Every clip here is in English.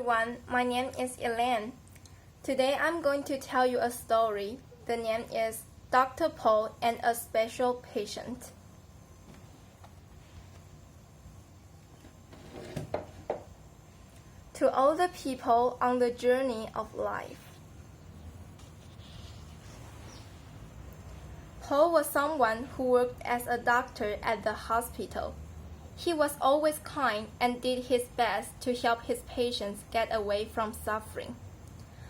everyone, my name is Elaine. Today I'm going to tell you a story. The name is Dr. Paul and a Special Patient. To all the people on the journey of life. Paul was someone who worked as a doctor at the hospital. He was always kind and did his best to help his patients get away from suffering.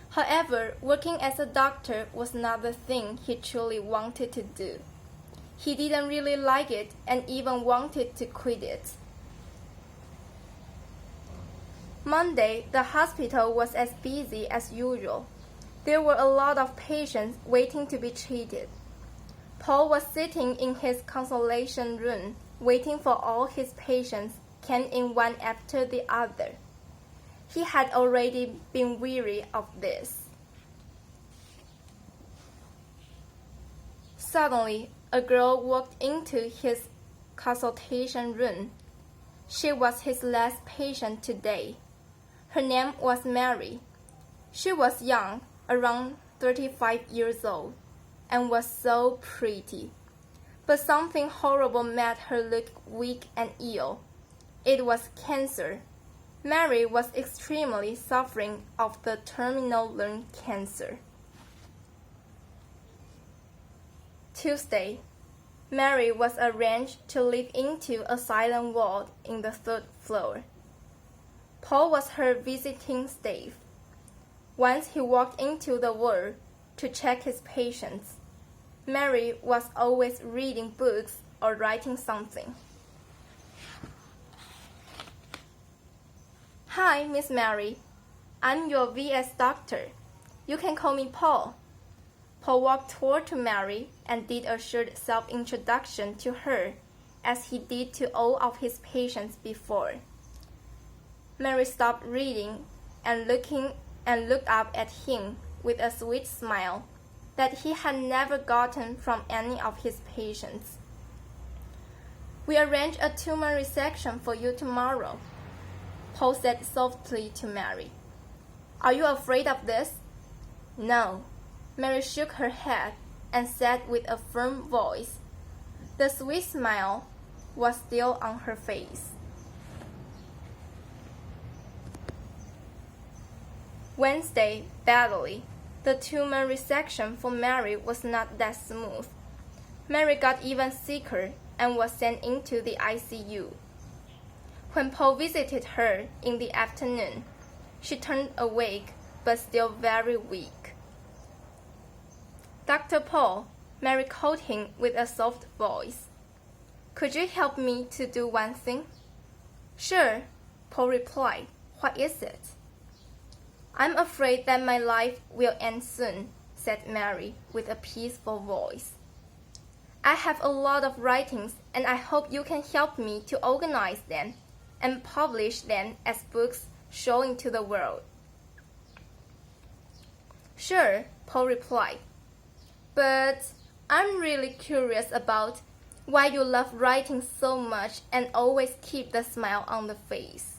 However, working as a doctor was not the thing he truly wanted to do. He didn't really like it and even wanted to quit it. Monday, the hospital was as busy as usual. There were a lot of patients waiting to be treated. Paul was sitting in his consultation room, waiting for all his patients came in one after the other. He had already been weary of this. Suddenly, a girl walked into his consultation room. She was his last patient today. Her name was Mary. She was young, around 35 years old, and was so pretty. But something horrible made her look weak and ill. It was cancer. Mary was extremely suffering of the terminal lung cancer. Tuesday, Mary was arranged to live into a silent ward in the third floor. Paul was her visiting staff. Once he walked into the ward to check his patients, Mary was always reading books or writing something. Hi, Miss Mary. I'm your VS doctor. You can call me Paul. Paul walked toward to Mary and did a short self-introduction to her, as he did to all of his patients before. Mary stopped reading and looked up at him with a sweet smile that he had never gotten from any of his patients. We arranged a tumor resection for you tomorrow, Paul said softly to Mary. Are you afraid of this? No, Mary shook her head and said with a firm voice. The sweet smile was still on her face. Wednesday, badly. The tumor resection for Mary was not that smooth. Mary got even sicker and was sent into the ICU. When Paul visited her in the afternoon, she turned awake but still very weak. Dr. Paul, Mary called him with a soft voice. Could you help me to do one thing? Sure, Paul replied. What is it? I'm afraid that my life will end soon, said Mary with a peaceful voice. I have a lot of writings and I hope you can help me to organize them and publish them as books showing to the world. Sure, Paul replied. But I'm really curious about why you love writing so much and always keep the smile on the face.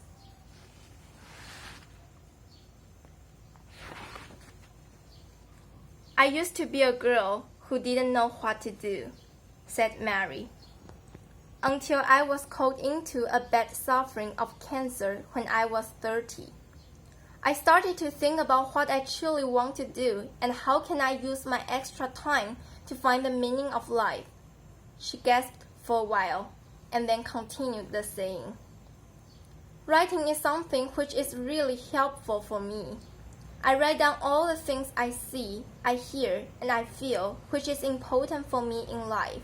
I used to be a girl who didn't know what to do, said Mary, until I was called into a bad suffering of cancer when I was 30. I started to think about what I truly want to do and how can I use my extra time to find the meaning of life. She gasped for a while and then continued the saying. Writing is something which is really helpful for me. I write down all the things I see, I hear, and I feel, which is important for me in life.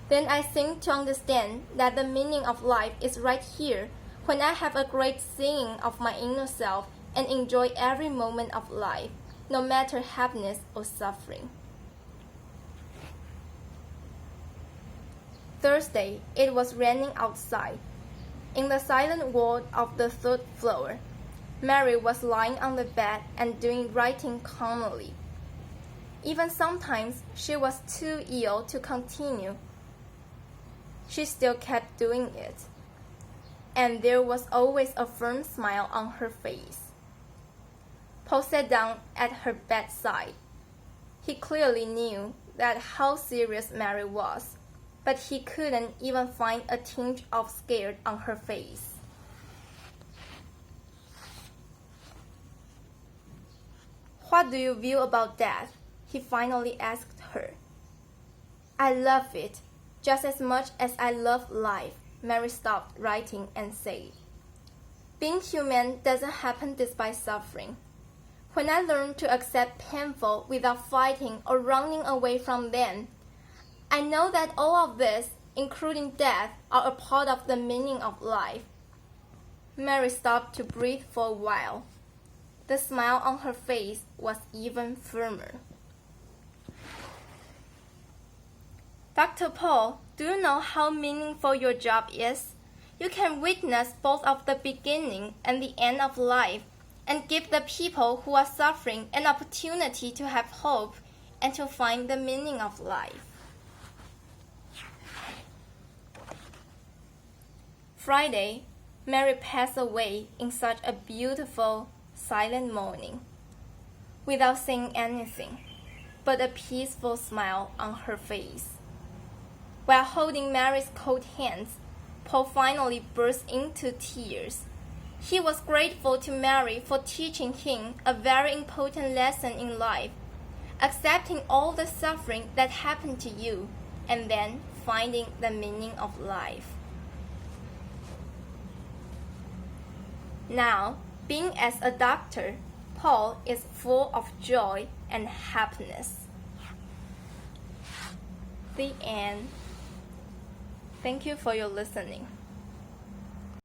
Then I think to understand that the meaning of life is right here when I have a great seeing of my inner self and enjoy every moment of life, no matter happiness or suffering. Thursday, it was raining outside. In the silent ward of the third floor, Mary was lying on the bed and doing writing calmly. Even sometimes she was too ill to continue. She still kept doing it, and there was always a firm smile on her face. Paul sat down at her bedside. He clearly knew that how serious Mary was, but he couldn't even find a tinge of scared on her face. "What do you feel about death?" he finally asked her. "I love it, just as much as I love life," Mary stopped writing and said. "Being human doesn't happen despite suffering. When I learned to accept painful without fighting or running away from them, I know that all of this, including death, are a part of the meaning of life." Mary stopped to breathe for a while. The smile on her face was even firmer. "Dr. Paul, do you know how meaningful your job is? You can witness both of the beginning and the end of life, and give the people who are suffering an opportunity to have hope and to find the meaning of life." Friday, Mary passed away in such a beautiful, silent morning, without saying anything, but a peaceful smile on her face. While holding Mary's cold hands, Paul finally burst into tears. He was grateful to Mary for teaching him a very important lesson in life, accepting all the suffering that happened to you, and then finding the meaning of life. Now, being as a doctor, Paul is full of joy and happiness. The end. Thank you for your listening.